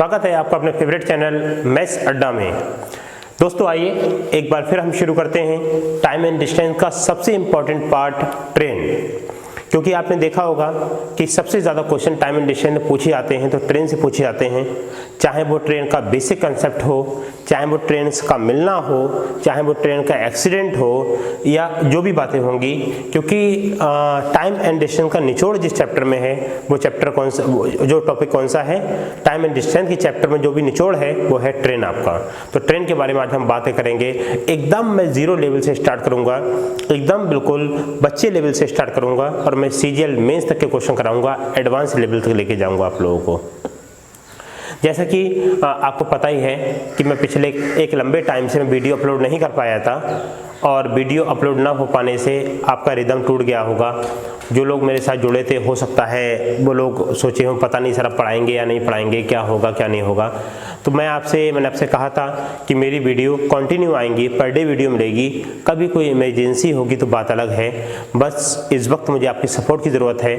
स्वागत है आपका अपने फेवरेट चैनल मैथ्स अड्डा में। दोस्तों आइए एक बार फिर हम शुरू करते हैं टाइम एंड डिस्टेंस का सबसे इंपॉर्टेंट पार्ट ट्रेन, क्योंकि आपने देखा होगा कि सबसे ज़्यादा क्वेश्चन टाइम एंड डिस्टेंस में पूछे जाते हैं तो ट्रेन से पूछे जाते हैं, चाहे वो ट्रेन का बेसिक कंसेप्ट हो, चाहे वो ट्रेन का मिलना हो, चाहे वो ट्रेन का एक्सीडेंट हो या जो भी बातें होंगी, क्योंकि टाइम एंड डिस्टेंस का निचोड़ जिस चैप्टर में है वो चैप्टर कौन सा, जो टॉपिक कौन सा है, टाइम एंड डिस्टेंस के चैप्टर में जो भी निचोड़ है वो है ट्रेन आपका। तो ट्रेन के बारे में आज हम बातें करेंगे। एकदम मैं जीरो लेवल से स्टार्ट करूंगा, एकदम बिल्कुल बच्चे लेवल से स्टार्ट करूंगा और मैं सीजीएल मेंस तक के क्वेश्चन कराऊंगा, एडवांस लेवल तक लेके जाऊंगा आप लोगों को। जैसा कि आपको पता ही है कि मैं पिछले एक लंबे टाइम से मैं वीडियो अपलोड नहीं कर पाया था और वीडियो अपलोड ना हो पाने से आपका रिदम टूट गया होगा। जो लोग मेरे साथ जुड़े थे हो सकता है वो लोग सोचे हों पता नहीं सर अब पढ़ाएंगे या नहीं पढ़ाएंगे, क्या होगा क्या नहीं होगा। तो मैंने आपसे कहा था कि मेरी वीडियो कंटिन्यू आएंगी, पर डे वीडियो मिलेगी। कभी कोई इमरजेंसी होगी तो बात अलग है, बस इस वक्त मुझे आपकी सपोर्ट की ज़रूरत है।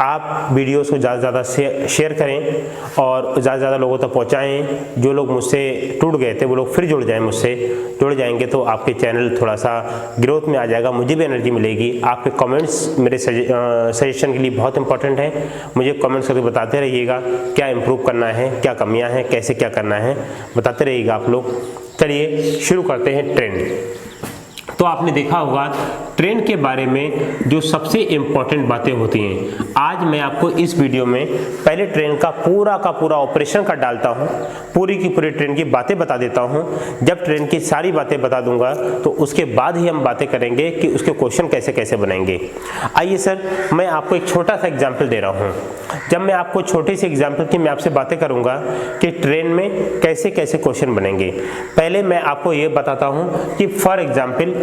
आप वीडियोस को ज़्यादा से ज़्यादा शेयर करें और ज़्यादा से ज़्यादा लोगों तक पहुँचाएँ। जो लोग मुझसे टूट गए थे वो लोग फिर जुड़ जाएँ, मुझसे जुड़ जाएंगे तो आपके चैनल थोड़ा सा ग्रोथ में आ जाएगा, मुझे भी एनर्जी मिलेगी। आपके कमेंट्स मेरे सजेशन के लिए बहुत इंपॉर्टेंट है। मुझे कमेंट्स करके बताते रहिएगा क्या इंप्रूव करना है, क्या कमियां हैं, कैसे क्या करना है, बताते रहिएगा आप लोग। चलिए शुरू करते हैं ट्रेन। तो आपने देखा होगा ट्रेन के बारे में जो सबसे इम्पॉर्टेंट बातें होती हैं, आज मैं आपको इस वीडियो में पहले ट्रेन का पूरा ऑपरेशन का डालता हूं, पूरी की पूरी ट्रेन की बातें बता देता हूं। जब ट्रेन की सारी बातें बता दूंगा तो उसके बाद ही हम बातें करेंगे कि उसके क्वेश्चन कैसे कैसे बनेंगे। आइए सर, मैं आपको एक छोटा सा एग्जाम्पल दे रहा हूँ। जब मैं आपको छोटे से एग्जाम्पल की मैं आपसे बातें करूँगा कि ट्रेन में कैसे कैसे क्वेश्चन बनेंगे, पहले मैं आपको ये बताता हूँ कि फॉर एग्जाम्पल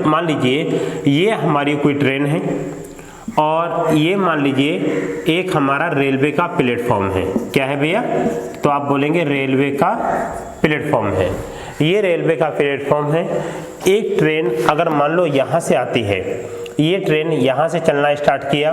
मान लीजिए ये हमारी कोई ट्रेन है और ये मान लीजिए एक हमारा रेलवे का प्लेटफॉर्म है। क्या है भैया? तो आप बोलेंगे रेलवे का प्लेटफॉर्म है। ये रेलवे का प्लेटफॉर्म है। एक ट्रेन अगर मान लो यहाँ से आती है, ये ट्रेन यहाँ से चलना स्टार्ट किया,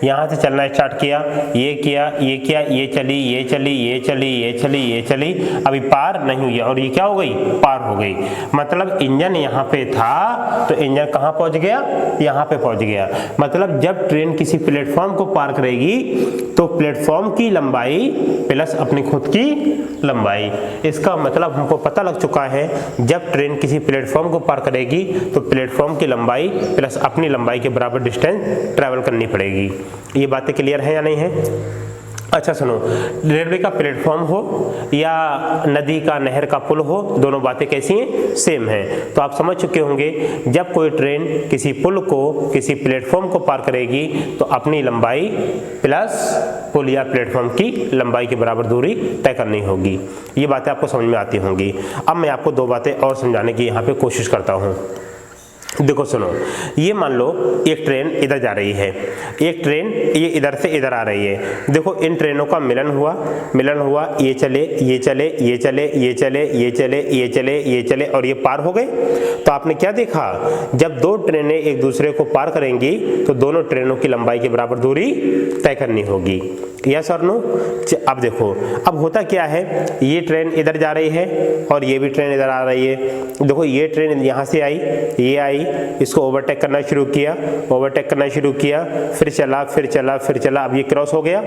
यहाँ से चलना स्टार्ट किया, ये किया, ये किया, ये चली, ये चली, ये चली, ये चली, ये चली, अभी पार नहीं हुई और ये क्या हो गई? पार हो गई। मतलब इंजन यहाँ पे था तो इंजन कहाँ पहुँच गया? यहाँ पे पहुँच गया। मतलब जब ट्रेन किसी प्लेटफॉर्म को पार करेगी तो प्लेटफॉर्म की लंबाई प्लस अपनी खुद की लंबाई, इसका मतलब हमको पता लग चुका है जब ट्रेन किसी प्लेटफॉर्म को पार करेगी तो प्लेटफॉर्म की लंबाई प्लस अपनी लंबाई के बराबर डिस्टेंस ट्रैवल करनी पड़ेगी। ये बातें क्लियर है या नहीं है? अच्छा सुनो, रेलवे का प्लेटफॉर्म हो या नदी का नहर का पुल हो, दोनों बातें कैसी हैं? सेम हैं। तो आप समझ चुके होंगे जब कोई ट्रेन किसी पुल को, किसी प्लेटफॉर्म को पार करेगी तो अपनी लंबाई प्लस पुल या प्लेटफॉर्म की लंबाई के बराबर दूरी तय करनी होगी। ये बातें आपको समझ में आती होंगी। अब मैं आपको दो बातें और समझाने की यहाँ पे कोशिश करता हूँ। देखो सुनो, ये मान लो एक ट्रेन इधर जा रही है, एक ट्रेन ये इधर से इधर आ रही है। देखो इन ट्रेनों का मिलन हुआ, ये चले, ये चले, ये चले, ये चले, ये चले, ये चले, ये चले और ये पार हो गए। तो आपने क्या देखा? जब दो ट्रेनें एक दूसरे को पार करेंगी तो दोनों ट्रेनों की लंबाई के बराबर दूरी तय करनी होगी। यस और नो? अब देखो, अब होता क्या है, ये ट्रेन इधर जा रही है और ये भी ट्रेन इधर आ रही है। देखो ये ट्रेन यहाँ से आई, ये आई, इसको ओवरटेक करना शुरू किया, फिर चला, अब ये क्रॉस हो गया।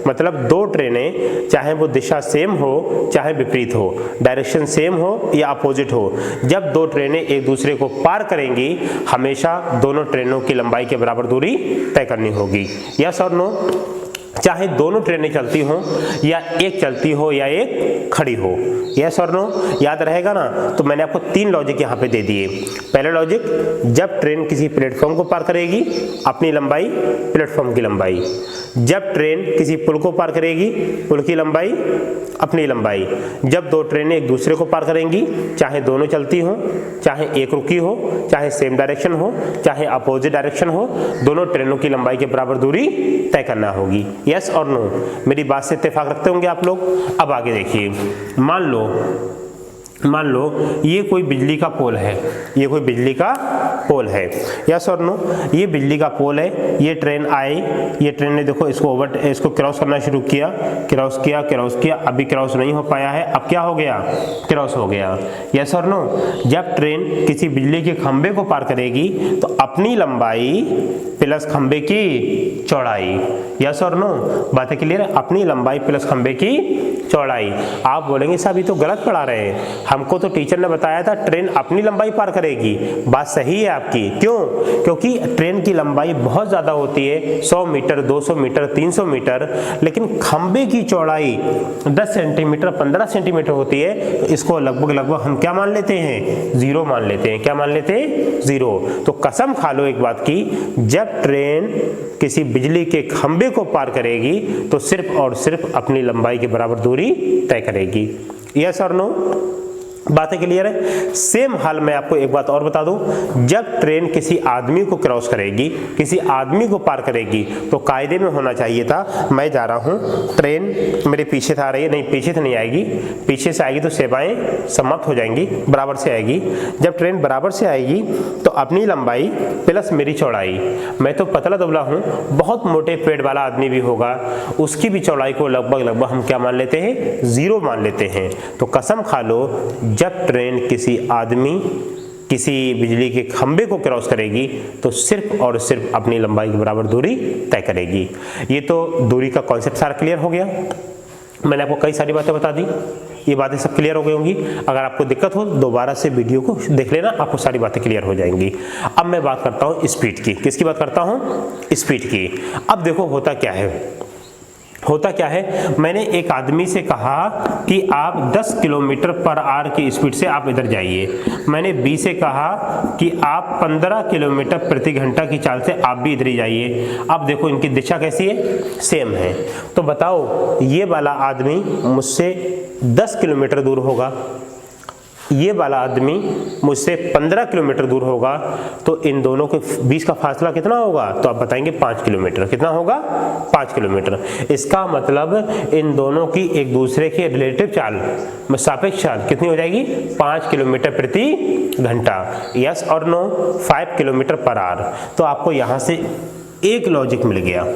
मतलब दो ट्रेनें, चाहे वो दिशा सेम हो चाहे विपरीत हो, डायरेक्शन सेम हो या अपोजिट हो, जब दो ट्रेनें एक दूसरे को पार करेंगी हमेशा दोनों ट्रेनों की लंबाई के बराबर दूरी तय करनी होगी। यस और नो? चाहे दोनों ट्रेनें चलती हों या एक चलती हो या एक खड़ी हो। यस और नो? याद रहेगा ना? तो मैंने आपको तीन लॉजिक यहाँ पे दे दिए। पहला लॉजिक, जब ट्रेन किसी प्लेटफॉर्म को पार करेगी अपनी लंबाई प्लेटफॉर्म की लंबाई, जब ट्रेन किसी पुल को पार करेगी पुल की लंबाई अपनी लंबाई, जब दो ट्रेनें एक दूसरे को पार करेंगी, चाहे दोनों चलती हों चाहे एक रुकी हो, चाहे सेम डायरेक्शन हो चाहे अपोजिट डायरेक्शन हो, दोनों ट्रेनों की लंबाई के बराबर दूरी तय करना होगी। यस और नो? मेरी बात से इत्तेफाक रखते होंगे आप लोग। अब आगे देखिए, मान लो मान लो ये कोई बिजली का पोल है, ये कोई बिजली का पोल है, यस और नो, ये बिजली का पोल है, ये ट्रेन आई, ये ट्रेन ने देखो इसको क्रॉस करना शुरू किया, क्रॉस किया, अभी क्रॉस नहीं हो पाया है, अब क्या हो गया, क्रॉस हो गया, यस और नो। जब ट्रेन किसी बिजली के खंभे को पार करेगी तो अपनी लंबाई प्लस खंभे की चौड़ाई, यस और नो, बातें क्लियर है, अपनी लंबाई प्लस खंभे की चौड़ाई। आप बोलेंगे साहब ये तो गलत पढ़ा रहे हैं, हमको तो टीचर ने बताया था ट्रेन अपनी लंबाई पार करेगी। बात सही है आपकी, क्यों? क्योंकि ट्रेन की लंबाई बहुत ज़्यादा होती है, 100 मीटर, 200 मीटर, 300 मीटर, लेकिन खंभे की चौड़ाई 10 सेंटीमीटर, 15 सेंटीमीटर होती है, तो इसको लगभग हम क्या मान लेते हैं, जीरो मान लेते हैं। क्या मान लेते हैं, जीरो। तो कसम खा लो एक बात की, जब ट्रेन किसी बिजली के खंभे को पार करेगी तो सिर्फ और सिर्फ अपनी लंबाई के बराबर दूरी तय करेगी। यस और नो, बातें क्लियर है। सेम हाल मैं आपको एक बात और बता दूं, जब ट्रेन किसी आदमी को क्रॉस करेगी, किसी आदमी को पार करेगी, तो कायदे में होना चाहिए था, मैं जा रहा हूं, ट्रेन मेरे पीछे से आ रही है, नहीं पीछे से नहीं आएगी, पीछे से आएगी तो सेवाएं समाप्त हो जाएंगी, बराबर से आएगी। जब ट्रेन बराबर से आएगी तो अपनी लंबाई प्लस मेरी चौड़ाई, मैं तो पतला दुबला हूं, बहुत मोटे पेट वाला आदमी भी होगा, उसकी भी चौड़ाई को लगभग हम क्या मान लेते हैं, जीरो मान लेते हैं। तो कसम खा लो, जब ट्रेन किसी आदमी किसी बिजली के खंभे को क्रॉस करेगी तो सिर्फ और सिर्फ अपनी लंबाई के बराबर दूरी तय करेगी। ये तो दूरी का कॉन्सेप्ट सारा क्लियर हो गया। मैंने आपको कई सारी बातें बता दी, ये बातें सब क्लियर हो गई होंगी। अगर आपको दिक्कत हो दोबारा से वीडियो को देख लेना, आपको सारी बातें क्लियर हो जाएंगी। अब मैं बात करता हूँ स्पीड की। किसकी बात करता हूँ, स्पीड की। अब देखो होता क्या है, मैंने एक आदमी से कहा कि आप 10 किलोमीटर पर आवर की स्पीड से आप इधर जाइए। मैंने बी से कहा कि आप 15 किलोमीटर प्रति घंटा की चाल से आप भी इधर ही जाइए। अब देखो इनकी दिशा कैसी है, सेम है। तो बताओ ये वाला आदमी मुझसे 10 किलोमीटर दूर होगा, ये वाला आदमी मुझसे 15 किलोमीटर दूर होगा, तो इन दोनों के बीच का फासला कितना होगा, तो आप बताएंगे 5 किलोमीटर। कितना होगा, 5 किलोमीटर। इसका मतलब इन दोनों की एक दूसरे के रिलेटिव चाल, सापेक्ष चाल कितनी हो जाएगी, 5 किलोमीटर प्रति घंटा। यस और नो, 5 किलोमीटर पर आवर। तो आपको यहां से एक लॉजिक मिल गया।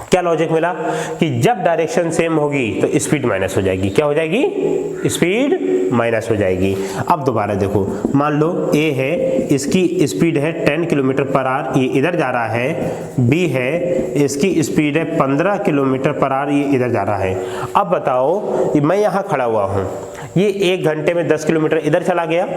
क्या लॉजिक मिला कि जब डायरेक्शन सेम होगी तो स्पीड माइनस हो जाएगी। क्या हो जाएगी, स्पीड माइनस हो जाएगी। अब दोबारा देखो, मान लो ए है, इसकी स्पीड है 10 किलोमीटर पर आवर, ये इधर जा रहा है। बी है, इसकी स्पीड है 15 किलोमीटर पर आवर, ये इधर जा रहा है। अब बताओ मैं यहाँ खड़ा हुआ हूँ, ये 1 घंटे में 10 किलोमीटर इधर चला गया,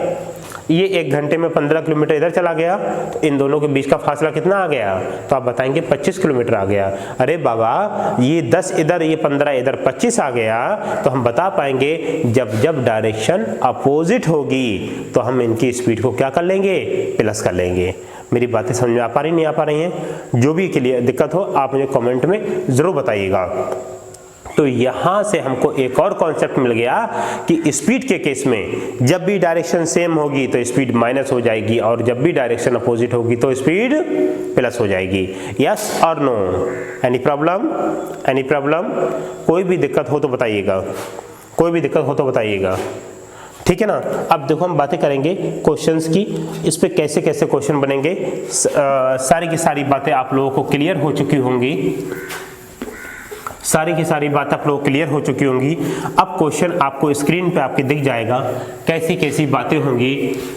ये 1 घंटे में 15 किलोमीटर इधर चला गया, तो इन दोनों के बीच का फासला कितना आ गया, तो आप बताएंगे 25 किलोमीटर आ गया। अरे बाबा, ये 10 इधर, ये 15 इधर, 25 आ गया। तो हम बता पाएंगे जब डायरेक्शन अपोजिट होगी तो हम इनकी स्पीड को क्या कर लेंगे, प्लस कर लेंगे। मेरी बातें समझ में आ पा रही, नहीं आ पा रही हैं? जो भी क्लियर दिक्कत हो आप मुझे कमेंट में जरूर बताइएगा। तो यहां से हमको एक और कॉन्सेप्ट मिल गया कि स्पीड के केस में जब भी डायरेक्शन सेम होगी तो स्पीड माइनस हो जाएगी, और जब भी डायरेक्शन अपोजिट होगी तो स्पीड प्लस हो जाएगी। यस और no, any problem, any problem? कोई भी दिक्कत हो तो बताइएगा, कोई भी दिक्कत हो तो बताइएगा, ठीक है ना। अब देखो हम बातें करेंगे क्वेश्चंस की, इस पे कैसे कैसे क्वेश्चन बनेंगे। सारी की सारी बातें आप लोगों को क्लियर हो चुकी होंगी, सारी की सारी बात आप लोग क्लियर हो चुकी होंगी। अब क्वेश्चन आपको स्क्रीन पे आपके दिख जाएगा, कैसी कैसी बातें होंगी,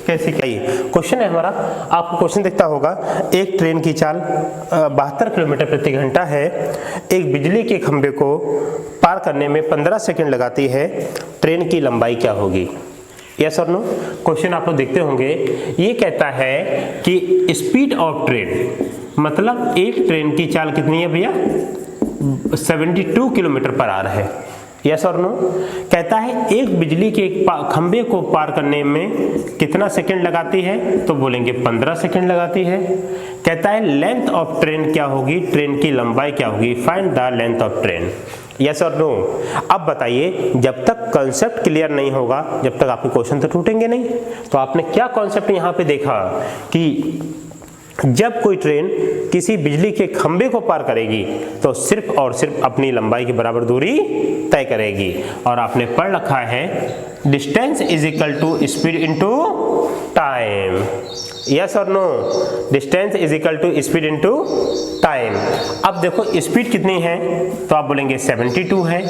कैसे क्या। क्वेश्चन है हमारा, आपको क्वेश्चन दिखता होगा, एक ट्रेन की चाल 72 किलोमीटर प्रति घंटा है, एक बिजली के खंभे को पार करने में 15 सेकंड लगाती है, ट्रेन की लंबाई क्या होगी। यस और नो, क्वेश्चन आप लोग देखते होंगे। ये कहता है कि स्पीड ऑफ ट्रेन, मतलब एक ट्रेन की चाल कितनी है भैया, 72 किलोमीटर पर आवर है। यस और नो, कहता है एक बिजली के खंभे को पार करने में कितना सेकंड लगाती है, तो बोलेंगे 15 सेकंड लगाती है। कहता है लेंथ ऑफ ट्रेन क्या होगी, ट्रेन की लंबाई क्या होगी, find the length of train. Yes और नो। अब बताइए, जब तक कॉन्सेप्ट क्लियर नहीं होगा, जब तक आपके क्वेश्चन तो टूटेंगे नहीं। तो आपने क्या कॉन्सेप्ट यहाँ पे देखा कि जब कोई ट्रेन किसी बिजली के खंभे को पार करेगी तो सिर्फ और सिर्फ अपनी लंबाई के बराबर दूरी तय करेगी। और आपने पढ़ रखा है distance is equal to speed into time, yes और no, distance is equal to speed into time. अब देखो स्पीड कितनी है तो आप बोलेंगे 72 है,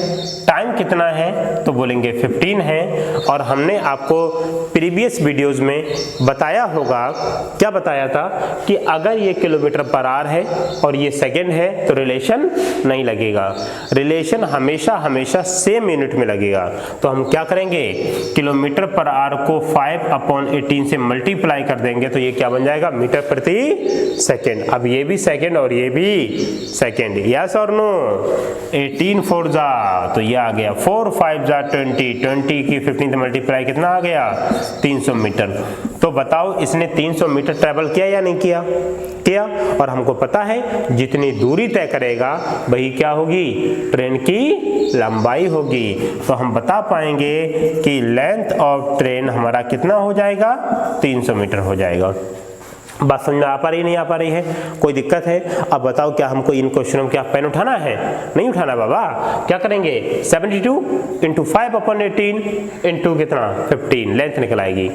टाइम कितना है तो बोलेंगे 15 है। और हमने आपको प्रीवियस वीडियोस में बताया होगा, क्या बताया था कि अगर ये किलोमीटर पर आवर है और ये सेकंड है तो रिलेशन नहीं लगेगा, रिलेशन हमेशा हमेशा सेम यूनिट में लगेगा। तो हम क्या करेंगे, किलोमीटर पर आवर को 5/18 से मल्टीप्लाई कर देंगे तो ये क्या बन जाएगा, मीटर प्रति सेकंड। अब ये भी सेकंड और ये भी सेकंड, यस और नो। 18 4 जा तो ये आ गया, 4 5 जा 20 की 15 से मल्टीप्लाई कितना आ गया, 300 मीटर। तो बताओ इसने 300 मीटर ट्रेवल किया या नहीं किया, किया। और हमको पता है जितनी दूरी तय करेगा वही क्या होगी, ट्रेन की लंबाई होगी। तो हम बता पाएंगे कि लेंथ ऑफ ट्रेन हमारा कितना हो जाएगा, 300 मीटर हो जाएगा। बात समझ में आ पा रही नहीं आ पा रही है, कोई दिक्कत है? अब बताओ क्या हमको इन क्वेश्चनों में क्या पेन उठाना है, नहीं उठाना बाबा। क्या करेंगे, 72 इंटू 5/18 इंटू कितना 15, लेंथ निकल आएगी।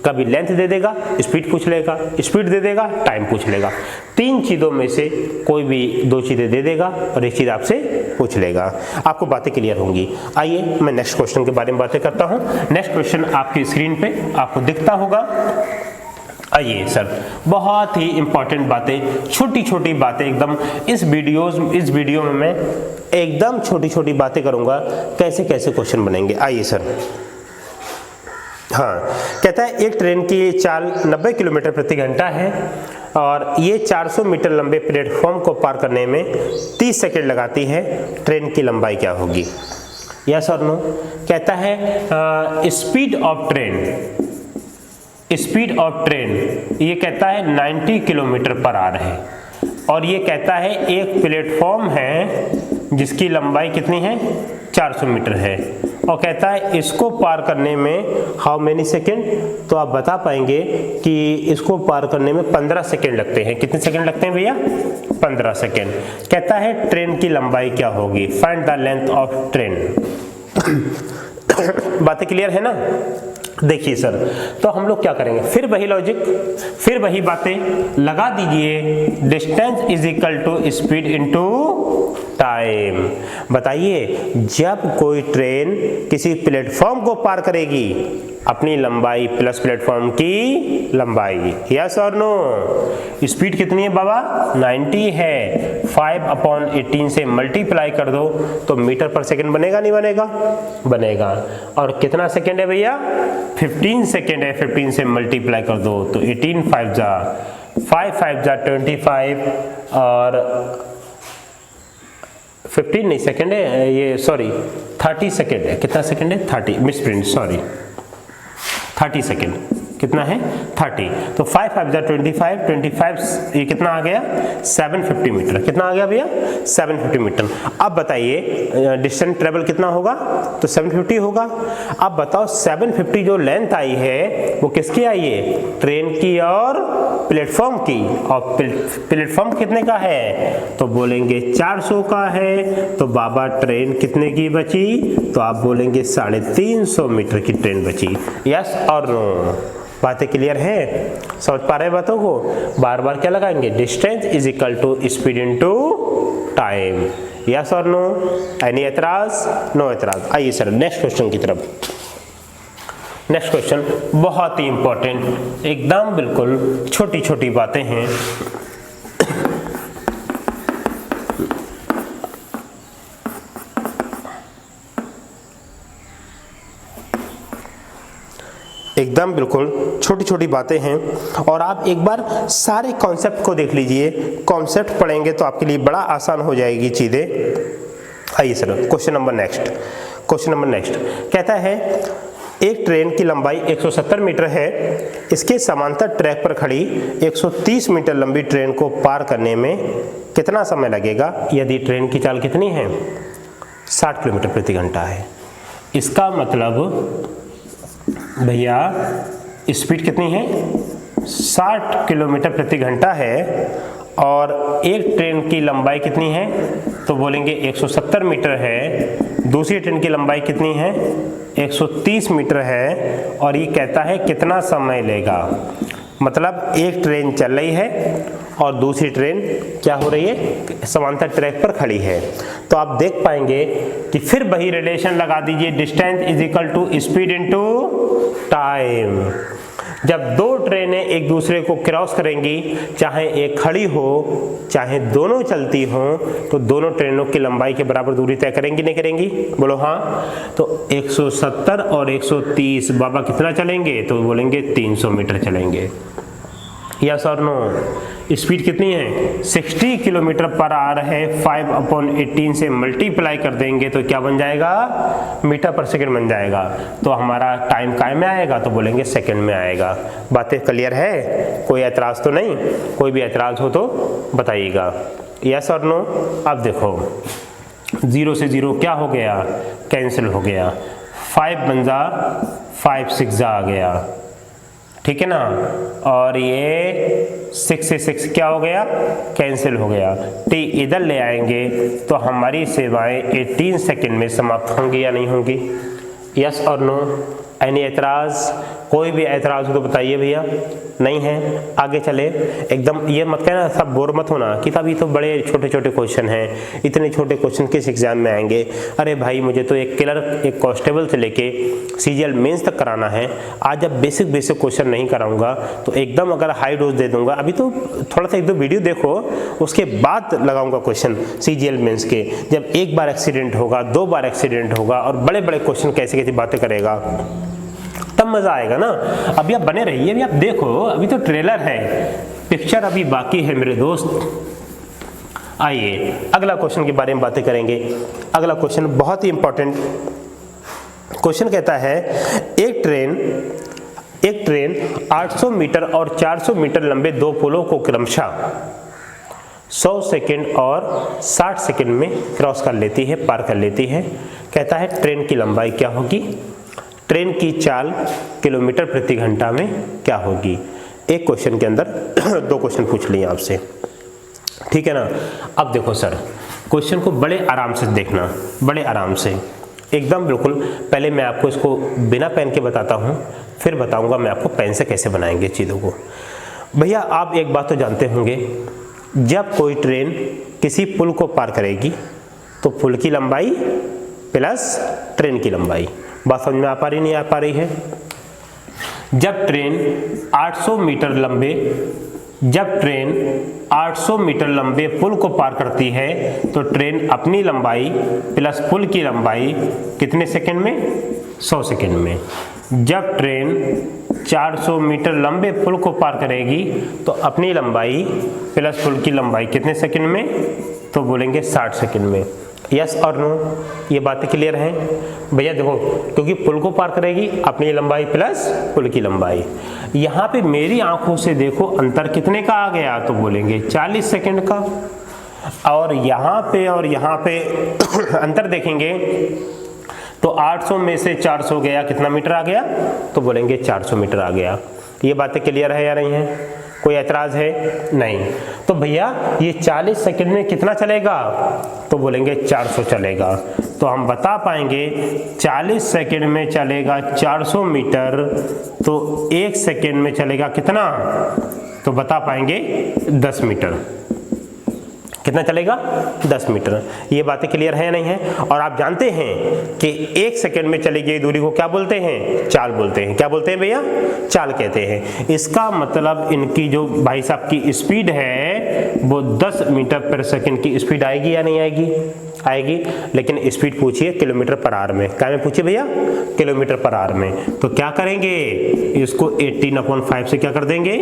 कभी लेंथ दे देगा स्पीड पूछ लेगा, स्पीड दे देगा टाइम पूछ लेगा, तीन चीज़ों में से कोई भी दो चीज़ें दे देगा और एक चीज़ आपसे पूछ लेगा। आपको बातें क्लियर होंगी। आइए मैं नेक्स्ट क्वेश्चन के बारे में बातें करता हूँ। नेक्स्ट क्वेश्चन आपकी स्क्रीन पे आपको दिखता होगा। आइए सर, बहुत ही इंपॉर्टेंट बातें, छोटी छोटी बातें एकदम इस वीडियो में मैं एकदम छोटी छोटी बातें करूंगा, कैसे कैसे क्वेश्चन बनेंगे। आइए सर, हाँ, कहता है एक ट्रेन की चाल 90 किलोमीटर प्रति घंटा है और ये 400 मीटर लंबे प्लेटफॉर्म को पार करने में 30 सेकंड लगाती है, ट्रेन की लंबाई क्या होगी, यस और नो। कहता है speed of train, speed of train ये कहता है 90 किलोमीटर पर आवर है और ये कहता है एक प्लेटफॉर्म है जिसकी लंबाई कितनी है, 400 मीटर है और कहता है इसको पार करने में हाउ मेनी सेकेंड। तो आप बता पाएंगे कि इसको पार करने में 15 सेकेंड लगते हैं। कितने सेकेंड लगते हैं भैया, 15 सेकेंड। कहता है ट्रेन की लंबाई क्या होगी, find the length of train. बातें क्लियर है ना। देखिए सर, तो हम लोग क्या करेंगे, फिर वही लॉजिक, फिर वही बातें लगा दीजिए। Distance is equal to speed into time. बताइए जब कोई ट्रेन किसी प्लेटफॉर्म को पार करेगी, अपनी लंबाई प्लस प्लेटफॉर्म की लंबाई, यस और नो। स्पीड कितनी है बाबा, 90 है, 5/18 से मल्टीप्लाई कर दो तो मीटर पर सेकंड बनेगा नहीं बनेगा, बनेगा। और कितना सेकंड है भैया, 15 सेकंड है, 15 से मल्टीप्लाई कर दो तो 18 5 जा 5 5 जा 25 और 15 नहीं सेकंड है ये, सॉरी 30 सेकंड है। कितना सेकंड है, 30, मिस प्रिंट, सॉरी 30 सेकंड। कितना है, 30। तो 5 5 जा 25, 25 ये कितना आ गया, 750 मीटर। कितना आ गया भैया, 750 मीटर। अब बताइए डिस्टेंस ट्रेवल कितना होगा, तो 750 होगा। अब बताओ 750 जो लेंथ आई है वो किसकी आई है, ट्रेन की और प्लेटफॉर्म की। और प्लेटफॉर्म कितने का है, तो बोलेंगे 400 का है। तो बाबा ट्रेन कितने की बची, तो आप बोलेंगे 350 मीटर की ट्रेन बची, यस और नो। बातें क्लियर है, समझ पा रहे बातों को। बार बार क्या लगाएंगे, distance is equal to speed into time, yes और नो। एनी एतराज, नो एतराज। आइए सर नेक्स्ट क्वेश्चन की तरफ। नेक्स्ट क्वेश्चन बहुत ही इंपॉर्टेंट, एकदम बिल्कुल छोटी छोटी बातें हैं। एकदम बिल्कुल छोटी छोटी बातें हैं और आप एक बार सारे कॉन्सेप्ट को देख लीजिए। कॉन्सेप्ट पढ़ेंगे तो आपके लिए बड़ा आसान हो जाएगी चीज़ें। आइए sir question number next. Question number next कहता है एक ट्रेन की लंबाई 170 मीटर है, इसके समांतर ट्रैक पर खड़ी 130 मीटर लंबी ट्रेन को पार करने में कितना समय लगेगा यदि ट्रेन की चाल कितनी है, 60 किलोमीटर प्रति घंटा है। इसका मतलब भैया स्पीड कितनी है, 60 किलोमीटर प्रति घंटा है और एक ट्रेन की लंबाई कितनी है, तो बोलेंगे 170 मीटर है। दूसरी ट्रेन की लंबाई कितनी है, 130 मीटर है और ये कहता है कितना समय लेगा। मतलब एक ट्रेन चल रही है और दूसरी ट्रेन क्या हो रही है, समांतर ट्रैक पर खड़ी है। तो आप देख पाएंगे कि फिर वही रिलेशन लगा दीजिए, distance is equal to speed into time. जब दो ट्रेनें एक दूसरे को क्रॉस करेंगी, चाहे एक खड़ी हो चाहे दोनों चलती हो, तो दोनों ट्रेनों की लंबाई के बराबर दूरी तय करेंगी नहीं करेंगी, बोलो हाँ। तो 170 और 130 बाबा कितना चलेंगे, तो बोलेंगे 300 मीटर चलेंगे। यस और नो। स्पीड कितनी है, 60 किलोमीटर पर आवर है। 5/18 से मल्टीप्लाई कर देंगे तो क्या बन जाएगा, मीटर पर सेकंड बन जाएगा। तो हमारा टाइम काय में आएगा, तो बोलेंगे सेकंड में आएगा। बातें क्लियर है, कोई ऐतराज़ तो नहीं, कोई भी ऐतराज़ हो तो बताइएगा। यस और नो। अब देखो 0 से 0 क्या हो गया, कैंसिल हो गया। 5 बन जा 5 6 जा आ गया, ठीक है ना। और ये 6 से 6 क्या हो गया, कैंसिल हो गया। टी इधर ले आएंगे तो हमारी सेवाएं 18 सेकंड में समाप्त होंगी या नहीं होंगी। यस और नो। एनी ऐतराज़, कोई भी ऐतराज़ हो तो बताइए भैया। नहीं है, आगे चले। एकदम ये मत कहना सब बोर मत होना कि तभी तो बड़े छोटे छोटे क्वेश्चन हैं, इतने छोटे क्वेश्चन किस एग्जाम में आएंगे। अरे भाई मुझे तो एक क्लर्क, एक कांस्टेबल से लेके सीजीएल मेंस तक कराना है। आज जब बेसिक क्वेश्चन नहीं कराऊंगा तो एकदम अगर हाई डोज दे दूंगा। अभी तो थोड़ा सा एक दो वीडियो देखो, उसके बाद लगाऊंगा क्वेश्चन सीजीएल मेंस के। जब एक बार एक्सीडेंट होगा, 2 बार एक्सीडेंट होगा और बड़े बड़े क्वेश्चन कैसे कैसे बातें करेगा, तब मजा आएगा ना। अभी आप बने रहिए, अभी आप देखो, अभी तो ट्रेलर है, पिक्चर अभी बाकी है मेरे दोस्त। आइए अगला क्वेश्चन के बारे में बातें करेंगे। अगला क्वेश्चन बहुत ही इंपॉर्टेंट क्वेश्चन कहता है, एक ट्रेन 800 मीटर और 400 मीटर लंबे दो पुलों को क्रमशः 100 सेकेंड और 60 सेकेंड में क्रॉस कर लेती है, पार कर लेती है। कहता है ट्रेन की लंबाई क्या होगी, ट्रेन की चाल किलोमीटर प्रति घंटा में क्या होगी। एक क्वेश्चन के अंदर 2 क्वेश्चन पूछ लिए आपसे, ठीक है ना। अब देखो सर, क्वेश्चन को बड़े आराम से देखना, बड़े आराम से एकदम बिल्कुल। पहले मैं आपको इसको बिना पेन के बताता हूँ, फिर बताऊँगा मैं आपको पेन से कैसे बनाएंगे चीज़ों को। भैया आप एक बात तो जानते होंगे, जब कोई ट्रेन किसी पुल को पार करेगी तो पुल की लंबाई प्लस ट्रेन की लंबाई। बात समझ में आ पा रही नहीं आ पा रही है। जब ट्रेन 800 मीटर लंबे पुल को पार करती है तो ट्रेन अपनी लंबाई प्लस पुल की लंबाई कितने सेकंड में, 100 सेकंड में। जब ट्रेन 400 मीटर लंबे पुल को पार करेगी तो अपनी लंबाई प्लस पुल की लंबाई कितने सेकंड में, तो बोलेंगे 60 सेकंड में। यस और नो, ये बातें क्लियर हैं भैया। देखो क्योंकि पुल को पार करेगी, अपनी लंबाई प्लस पुल की लंबाई। यहाँ पे मेरी आंखों से देखो अंतर कितने का आ गया, तो बोलेंगे 40 सेकंड का। और यहाँ पे अंतर देखेंगे तो 800 में से 400 गया, कितना मीटर आ गया, तो बोलेंगे 400 मीटर आ गया। ये बातें क्लियर है या नहीं है, कोई ऐतराज है नहीं। तो भैया ये 40 सेकंड में कितना चलेगा, तो बोलेंगे 400 चलेगा। तो हम बता पाएंगे 40 सेकंड में चलेगा 400 मीटर, तो 1 सेकंड में चलेगा कितना, तो बता पाएंगे 10 मीटर। कितना चलेगा, 10 मीटर। ये बातें क्लियर है या नहीं है। और आप जानते हैं कि 1 सेकंड में चली गई दूरी को क्या बोलते हैं, चाल बोलते हैं। क्या बोलते हैं भैया, चाल कहते हैं। इसका मतलब इनकी जो भाई साहब की स्पीड है वो 10 मीटर पर सेकंड की स्पीड आएगी या नहीं आएगी, आएगी। लेकिन स्पीड पूछिए किलोमीटर पर आवर में, क्या में पूछिए भैया, किलोमीटर पर आवर में। तो क्या करेंगे, इसको 18/5 से क्या कर देंगे,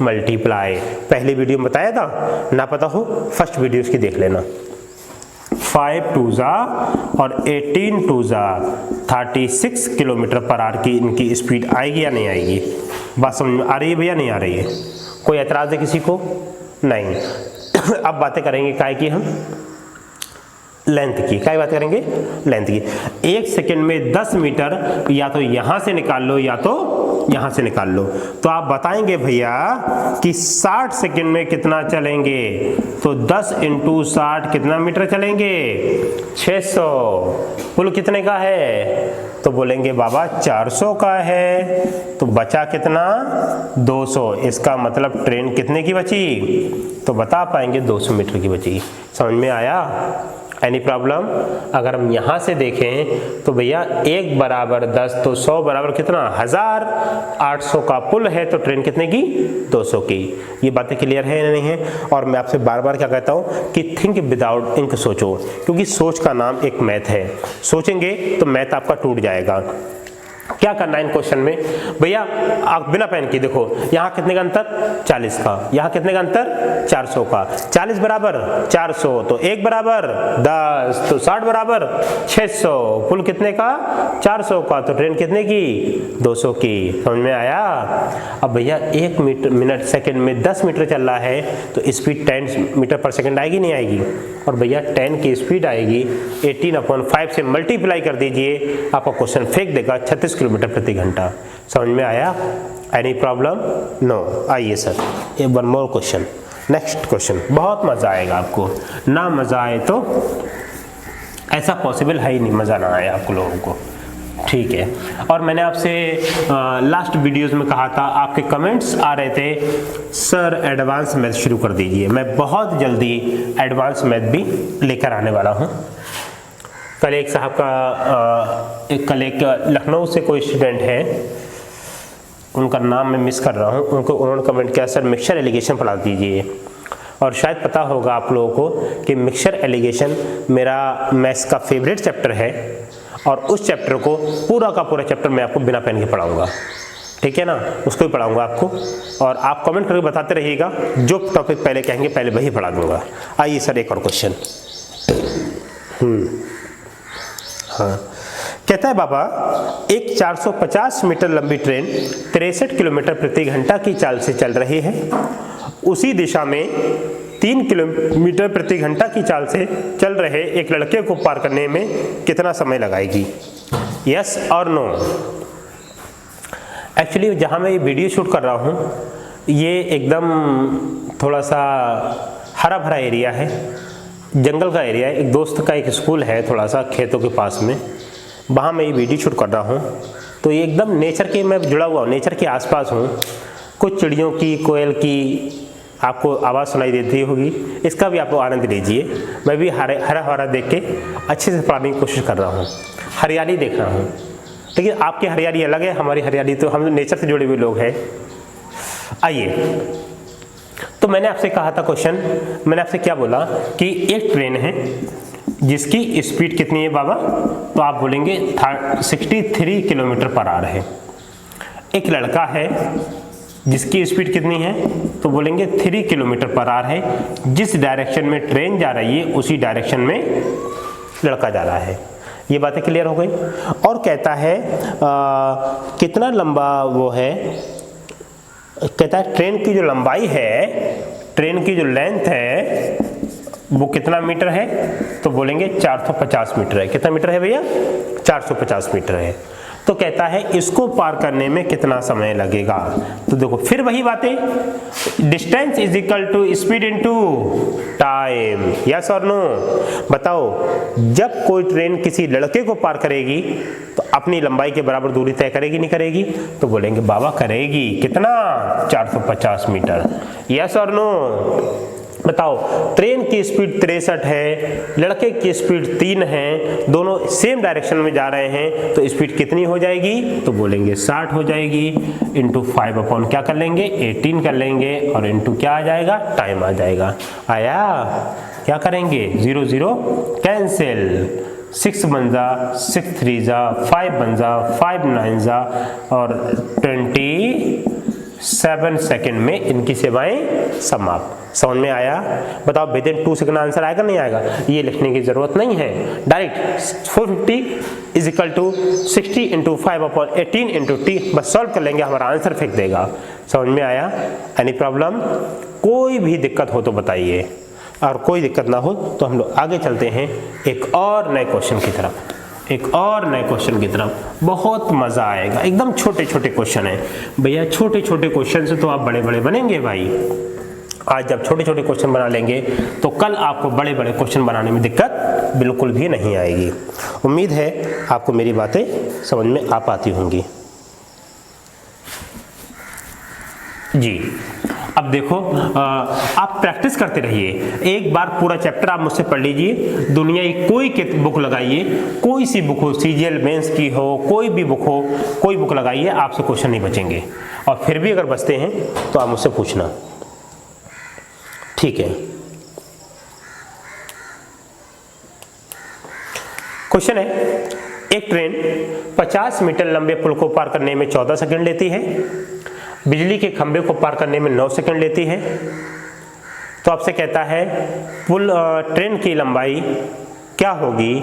मल्टीप्लाई। पहली वीडियो में बताया था, ना पता हो फर्स्ट वीडियो इसकी देख लेना। 5 2 जा और 18 2 जा 36 किलोमीटर पर आवर की इनकी स्पीड आएगी या नहीं आएगी। बात समझ में आ रही है भैया, नहीं आ रही है, कोई एतराज है किसी को, नहीं। अब बातें करेंगे काय की, हम लेंथ की। क्या बात करेंगे, लेंथ की। 1 सेकंड में 10 मीटर या तो यहां से निकाल लो या तो यहाँ से निकाल लो। तो आप बताएंगे भैया कि 60 सेकंड में कितना चलेंगे, तो 10 × 60 कितना मीटर चलेंगे, 600। पुल कितने का है, तो बोलेंगे बाबा 400 का है, तो बचा कितना, 200। इसका मतलब ट्रेन कितने की बची, तो बता पाएंगे 200 मीटर की बची। समझ में आया? Any problem? अगर हम यहाँ से देखें तो भैया 1 बराबर 10, तो 100 बराबर कितना, 1000। 800 का पुल है तो ट्रेन कितने की, 200 की। ये बातें क्लियर है या नहीं है? और मैं आपसे बार बार क्या कहता हूँ कि थिंक विदाउट इंक सोचो, क्योंकि सोच का नाम एक मैथ है। सोचेंगे तो मैथ आपका टूट जाएगा। क्या करना है इन क्वेश्चन में भैया, आप बिना पेन के देखो, यहाँ कितने का अंतर, 40 का, यहाँ कितने का अंतर, 400 का। 40 बराबर 400, तो 1 बराबर 10, तो 60 बराबर 600। पुल कितने का, 400 का, तो ट्रेन कितने की, 200 की। समझ में आया? अब भैया 1 मिनट सेकंड में 10 मीटर चल रहा है, तो स्पीड 10 मीटर पर सेकंड आएगी नहीं आएगी? और भैया 10 की स्पीड आएगी, 18/5 से मल्टीप्लाई कर दीजिए, आपका क्वेश्चन फेंक देगा 36 किलोमीटर प्रति घंटा। समझ में आया? Any problem? नो। आइए सर, ये one more question, next question. बहुत मजा आएगा आपको, ना मजा आए तो ऐसा पॉसिबल है ही नहीं, मजा ना आए आपको लोगों को, ठीक है। और मैंने आपसे लास्ट वीडियोस में कहा था, आपके कमेंट्स आ रहे थे सर एडवांस मैथ शुरू कर दीजिए। मैं बहुत जल्दी एडवांस मैथ भी लेकर आने वाला हूँ। कल एक साहब का कल एक लखनऊ से कोई स्टूडेंट है, उनका नाम मैं मिस कर रहा हूँ, उन्होंने कमेंट किया सर मिक्सचर एलिगेशन पढ़ा दीजिए। और शायद पता होगा आप लोगों को कि मिक्सचर एलिगेशन मेरा मैथ्स का फेवरेट चैप्टर है, और उस चैप्टर को पूरा का पूरा चैप्टर मैं आपको बिना पेन के पढ़ाऊंगा, ठीक है ना? उसको भी पढ़ाऊंगा आपको, और आप कमेंट करके बताते रहिएगा, जो टॉपिक पहले कहेंगे पहले वही पढ़ा दूंगा। आइए सर एक और क्वेश्चन। हाँ, कहता है बाबा एक 450 मीटर लंबी ट्रेन 63 किलोमीटर प्रति घंटा की चाल से चल रही है। उसी दिशा में 3 किलोमीटर प्रति घंटा की चाल से चल रहे एक लड़के को पार करने में कितना समय लगाएगी? यस और नो? एक्चुअली जहाँ मैं ये वीडियो शूट कर रहा हूँ, ये एकदम थोड़ा सा हरा भरा एरिया है, जंगल का एरिया है। एक दोस्त का एक स्कूल है थोड़ा सा खेतों के पास में, वहाँ मैं ये वीडियो शूट कर रहा हूँ। तो ये एकदम नेचर के, मैं जुड़ा हुआ हूँ, नेचर के आसपास हूँ। कुछ चिड़ियों की, कोयल की आपको आवाज़ सुनाई देती होगी, इसका भी आप आनंद लीजिए। मैं भी हरा हरा देख के अच्छे से पढ़ने की कोशिश कर रहा हूँ, हरियाली देख रहा हूँ। लेकिन आपकी हरियाली अलग है, हमारी हरियाली तो हम नेचर से जुड़े हुए लोग हैं। आइए, तो मैंने आपसे कहा था क्वेश्चन, मैंने आपसे क्या बोला कि एक ट्रेन है जिसकी स्पीड कितनी है बाबा, तो आप बोलेंगे 63 किलोमीटर पर आवर है। एक लड़का है जिसकी स्पीड कितनी है, तो बोलेंगे 3 किलोमीटर पर आवर है। जिस डायरेक्शन में ट्रेन जा रही है उसी डायरेक्शन में लड़का जा रहा है। ये बातें क्लियर हो गई। और कहता है कितना लंबा वो है, कहता है ट्रेन की जो लंबाई है, ट्रेन की जो लेंथ है वो कितना मीटर है, तो बोलेंगे 450 मीटर है। कितना मीटर है भैया? 450 मीटर है। तो कहता है इसको पार करने में कितना समय लगेगा। तो देखो फिर वही बातें, distance is equal to speed into time. Yes और नो? बताओ, जब कोई ट्रेन किसी लड़के को पार करेगी तो अपनी लंबाई के बराबर दूरी तय करेगी नहीं करेगी? तो बोलेंगे बाबा करेगी। कितना? 450 मीटर। यस और नो? बताओ, ट्रेन की स्पीड 63 है, लड़के की स्पीड 3 है, दोनों सेम डायरेक्शन में जा रहे हैं, तो स्पीड कितनी हो जाएगी? तो बोलेंगे 60 हो जाएगी। इंटू 5 अपॉन क्या कर लेंगे? 18 कर लेंगे, और इंटू क्या आ जाएगा? टाइम आ जाएगा। आया? क्या करेंगे? 0 0 कैंसिल, 6 बन जा, 6 3 जा, 5 बन जा, 5 9 जा, और 27 सेकेंड में इनकी सेवाएं समाप्त। समझ में आया? बताओ विद इन 2 सेकंड आंसर आएगा नहीं आएगा? ये लिखने की जरूरत नहीं है, direct 450 is equal to 60 into 5 upon 18 into T, बस सॉल्व कर लेंगे, हमारा आंसर फेंक देगा। समझ में आया? Any problem? कोई भी दिक्कत हो तो बताइए, और कोई दिक्कत ना हो तो हम लोग आगे चलते हैं एक और नए क्वेश्चन की तरफ। एक और नए क्वेश्चन की तरफ। बहुत मज़ा आएगा, एकदम छोटे छोटे क्वेश्चन है भैया। छोटे छोटे क्वेश्चन से तो आप बड़े बड़े बनेंगे भाई। आज जब छोटे छोटे क्वेश्चन बना लेंगे तो कल आपको बड़े बड़े क्वेश्चन बनाने में दिक्कत बिल्कुल भी नहीं आएगी। उम्मीद है आपको मेरी बातें समझ में आ पाती होंगी जी। अब देखो आप प्रैक्टिस करते रहिए। एक बार पूरा चैप्टर आप मुझसे पढ़ लीजिए। दुनिया की कोई बुक लगाइए, कोई सी बुक हो, सीजीएल मेंस की हो, कोई भी बुक हो, कोई बुक लगाइए, आपसे क्वेश्चन नहीं बचेंगे। और फिर भी अगर बचते हैं तो आप मुझसे पूछना, ठीक है। क्वेश्चन है, एक ट्रेन 50 मीटर लंबे पुल को पार करने में 14 सेकंड लेती है, बिजली के खंभे को पार करने में 9 सेकंड लेती है। तो आपसे कहता है ट्रेन की लंबाई क्या होगी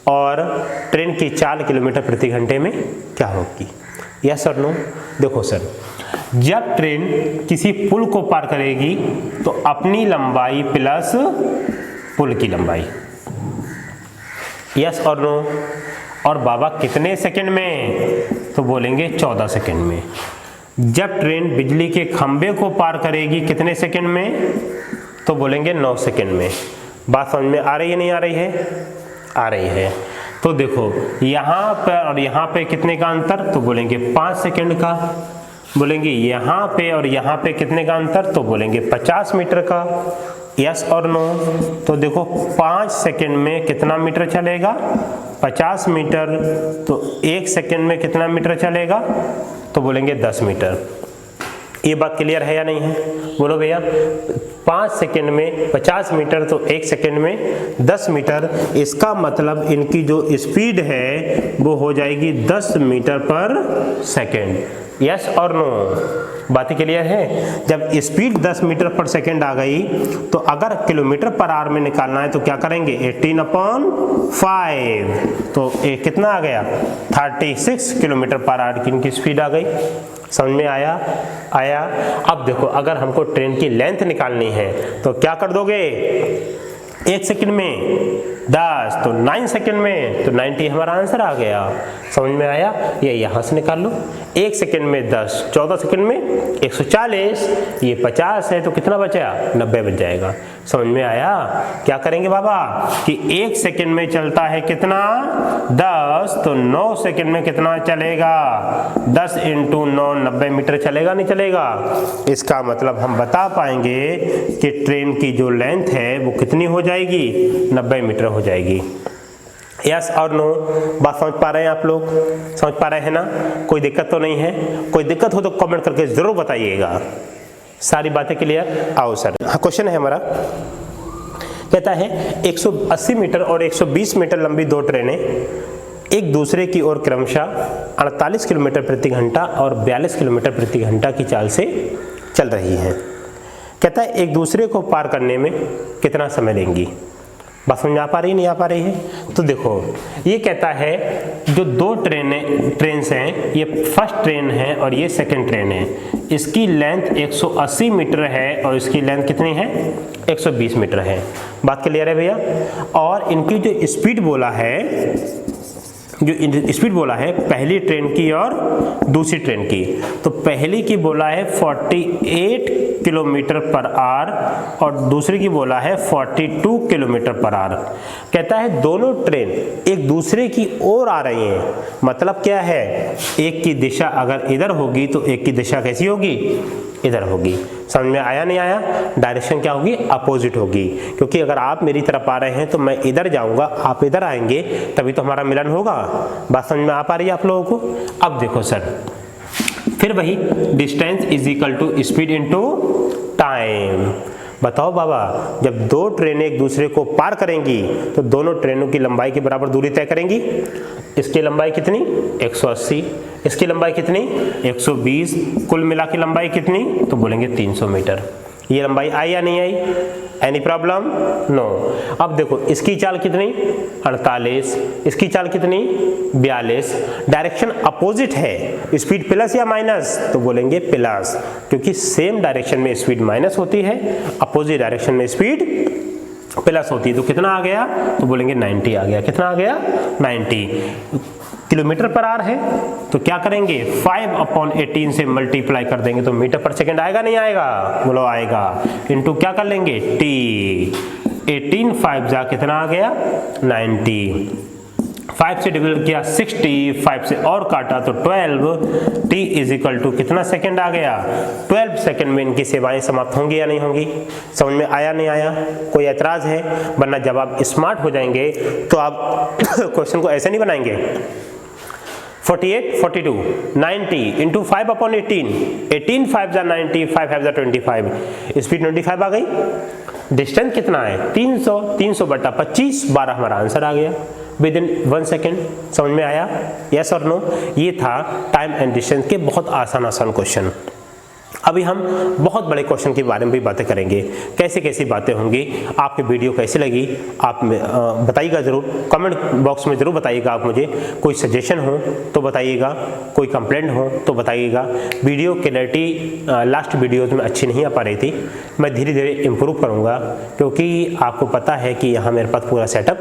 और ट्रेन की चाल किलोमीटर प्रति घंटे में क्या होगी। यस और नो। देखो सर, जब ट्रेन किसी पुल को पार करेगी तो अपनी लंबाई प्लस पुल की लंबाई। यस और नो। और बाबा कितने सेकंड में, तो बोलेंगे 14 सेकंड में। जब ट्रेन बिजली के खंभे को पार करेगी कितने सेकंड में, तो बोलेंगे 9 सेकंड में। बात समझ में आ रही है नहीं आ रही है? आ रही है। तो देखो यहाँ पर और यहाँ पे कितने का अंतर, तो बोलेंगे 5 सेकंड का। बोलेंगे यहाँ पे और यहाँ पे कितने का अंतर, तो बोलेंगे 50 मीटर का। यस और नो। तो देखो 5 सेकंड में कितना मीटर चलेगा, 50 मीटर। तो 1 सेकंड में कितना मीटर चलेगा, तो बोलेंगे 10 मीटर। ये बात क्लियर है या नहीं है? बोलो भैया। 5 सेकंड में 50 मीटर तो 1 सेकंड में 10 मीटर। इसका मतलब इनकी जो स्पीड है वो हो जाएगी 10 मीटर पर सेकंड। यस और नो। बातें क्लियर है? जब स्पीड 10 मीटर पर सेकंड आ गई तो अगर किलोमीटर पर आवर में निकालना है तो क्या करेंगे, 18/5। तो कितना आ गया, 36 किलोमीटर पर आवर की इनकी स्पीड आ गई। समझ में आया? आया। अब देखो अगर हमको ट्रेन की लेंथ निकालनी है तो क्या कर दोगे, 1 सेकंड में 10 तो 9 सेकंड में तो 90 हमारा आंसर आ गया। समझ में आया? ये यहाँ से निकाल लो। 1 सेकंड में 10, 14 सेकंड में 140, ये 50 है तो कितना बचा, 90 बच जाएगा। समझ में आया? क्या करेंगे बाबा कि 1 सेकंड में चलता है कितना, 10, तो 9 सेकंड में कितना चलेगा, 10 × 9 90 मीटर चलेगा नहीं चलेगा। इसका मतलब हम बता पाएंगे कि ट्रेन की जो लेंथ है वो कितनी हो जाएगी, 90 मीटर हो जाएगी। यस और नो। बात समझ पा रहे हैं आप लोग? समझ पा रहे हैं ना? कोई दिक्कत तो नहीं है? कोई दिक्कत हो तो कमेंट करके जरूर बताइएगा। सारी बातें क्लियर? आओ सर, हाँ क्वेश्चन है हमारा। कहता है 180 मीटर और 120 मीटर लंबी 2 ट्रेनें एक दूसरे की ओर क्रमशः 48 किलोमीटर प्रति घंटा और 42 किलोमीटर प्रति घंटा की चाल से चल रही हैं। कहता है एक दूसरे को पार करने में कितना समय लेंगी। बात समझ आ पा रही नहीं आ पा रही है? तो देखो ये कहता है जो 2 ट्रेन्स हैं, ये फर्स्ट ट्रेन है और ये सेकंड ट्रेन है। इसकी लेंथ 180 मीटर है और इसकी लेंथ कितनी है, 120 मीटर है। बात क्लियर है भैया? और इनकी जो स्पीड बोला है पहली ट्रेन की और दूसरी ट्रेन की, तो पहली की बोला है 48 किलोमीटर पर आवर और दूसरी की बोला है 42 किलोमीटर पर आवर। कहता है दोनों ट्रेन एक दूसरे की ओर आ रही हैं। मतलब क्या है, एक की दिशा अगर इधर होगी तो एक की दिशा कैसी होगी, इधर होगी। समझ में आया नहीं आया? डायरेक्शन क्या होगी, अपोजिट होगी। क्योंकि अगर आप मेरी तरफ आ रहे हैं तो मैं इधर जाऊंगा, आप इधर आएंगे, तभी तो हमारा मिलन होगा। बात समझ में आ पा रही है आप लोगों को? अब देखो सर, फिर वही distance is equal to speed into time. बताओ बाबा, जब 2 ट्रेनें एक दूसरे को पार करेंगी तो दोनों ट्रेनों की लंबाई के बराबर दूरी तय करेंगी। इसकी लंबाई कितनी, 180, इसकी लंबाई कितनी, 120, कुल मिला के लंबाई कितनी, तो बोलेंगे 300 मीटर। ये लंबाई आई या नहीं आई? Any problem? नो। अब देखो इसकी चाल कितनी, 48, इसकी चाल कितनी, 42। डायरेक्शन अपोजिट है, स्पीड प्लस या माइनस, तो बोलेंगे प्लस, क्योंकि सेम डायरेक्शन में स्पीड माइनस होती है, अपोजिट डायरेक्शन में स्पीड प्लस होती है तो कितना आ गया, तो बोलेंगे 90 आ गया। कितना आ गया, 90 किलोमीटर पर आवर है, तो क्या करेंगे 5/18 से मल्टीप्लाई कर देंगे तो मीटर पर सेकंड आएगा नहीं आएगा, बोलो आएगा, इनटू क्या कर लेंगे टी, 18 5 जा कितना आ गया 90, 5 से डिवाइड किया 60, 5 से और काटा तो 12, t इज इक्वल टू कितना सेकंड आ गया 12 सेकंड में इनकी सेवाएं समाप्त होंगी या नहीं होंगी। समझ में आया नहीं आया, कोई ऐतराज है? वरना जब आप स्मार्ट हो जाएंगे तो आप क्वेश्चन को ऐसे नहीं बनाएंगे। 48 42 90 इंटू 5/18, 18 5 जा 90, 5 5 जा 25, स्पीड 25 आ गई। डिस्टेंस कितना है 300, 300/25, 12 हमारा आंसर आ गया विद इन 1 सेकेंड। समझ में आया, यस और नो? ये था टाइम एंड डिस्टेंस के बहुत आसान क्वेश्चन। अभी हम बहुत बड़े क्वेश्चन के बारे में भी बातें करेंगे, कैसे कैसी बातें होंगी। आपकी वीडियो कैसी लगी आप बताइएगा ज़रूर, कमेंट बॉक्स में ज़रूर बताइएगा। आप मुझे कोई सजेशन हो तो बताइएगा, कोई कंप्लेंट हो तो बताइएगा। वीडियो क्लैरिटी लास्ट वीडियोस में अच्छी नहीं आ पा रही थी, मैं धीरे धीरे इम्प्रूव करूँगा, क्योंकि आपको पता है कि यहाँ मेरे पास पूरा सेटअप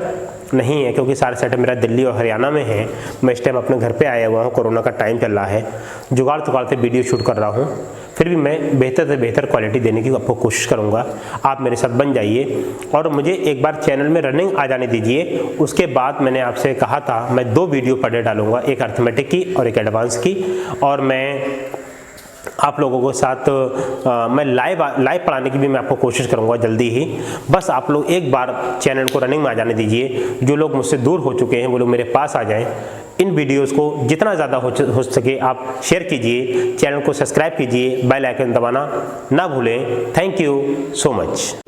नहीं है, क्योंकि सारा सेटअप मेरा दिल्ली और हरियाणा में है। मैं इस टाइम अपने घर पे आया हुआ हूँ, कोरोना का टाइम चल रहा है, जुगाड़ तुगाड़ से वीडियो शूट कर रहा हूँ। फिर भी मैं बेहतर से बेहतर क्वालिटी देने की आपको कोशिश करूँगा। आप मेरे साथ बन जाइए और मुझे एक बार चैनल में रनिंग आ जाने दीजिए। उसके बाद मैंने आपसे कहा था मैं 2 वीडियो पर डे डालूँगा, एक अर्थमेटिक की और एक एडवांस की, और मैं आप लोगों के साथ मैं लाइव पढ़ाने की भी मैं आपको कोशिश करूंगा जल्दी ही। बस आप लोग एक बार चैनल को रनिंग में आ जाने दीजिए। जो लोग मुझसे दूर हो चुके हैं वो लोग मेरे पास आ जाएं। इन वीडियोस को जितना ज़्यादा हो सके आप शेयर कीजिए, चैनल को सब्सक्राइब कीजिए, बेल आइकन दबाना ना भूलें। Thank you so much.